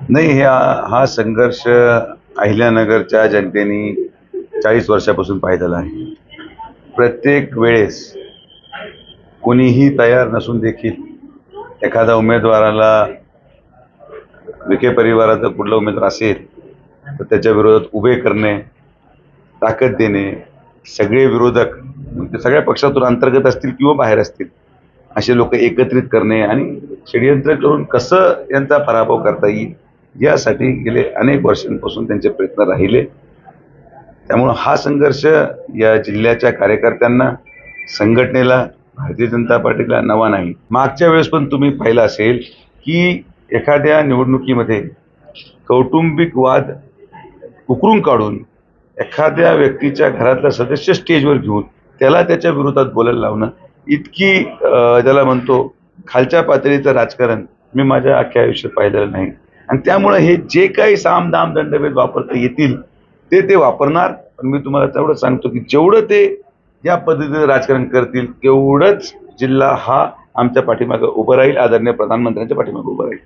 नाही, हा संघर्ष अहिल्यानगरच्या जनतेने 40 वर्षापासून पाहिलेला आहे. प्रत्येक वेळेस कोणीही तयार नसून देखील एखाद्या उमेदवाराला, विखे परिवाराचा कुठला उमेदवार असेल तर त्याच्या विरोधात उभे करणे, ताकद देणे, सगळे विरोधक म्हणजे सगळ्या पक्षातून अंतर्गत असतील किंवा बाहेर असतील असे लोक एकत्रित करणे आणि षडयंत्र करून कसं यांचा पराभव करता येईल यासाठी गेले अनेक वर्षांपासून त्यांचे प्रयत्न राहिले. त्यामुळं हा संघर्ष या जिल्ह्याच्या कार्यकर्त्यांना, संघटनेला, भारतीय जनता पार्टीला नवा नाही. मागच्या वेळेस पण तुम्ही पाहिलं असेल की एखाद्या निवडणुकीमध्ये कौटुंबिक वाद उकरून काढून एखाद्या व्यक्तीच्या घरातला सदस्य स्टेजवर घेऊन त्याला त्याच्या विरोधात बोलायला लावणं इतकी त्याला म्हणतो खालच्या पातळीचं राजकारण मी माझ्या अख्ख्या आयुष्यात पाहिलेलं नाही. आणि त्यामुळे हे जे काही साम दाम दंडभेद वापरता येतील ते वापरणार. पण मी तुम्हाला तेवढं सांगतो की जेवढं ते या पद्धतीचं राजकारण करतील तेवढंच जिल्हा हा आमच्या पाठीमागे उभं राहील, आदरणीय प्रधानमंत्र्यांच्या पाठीमागे उभं राहील.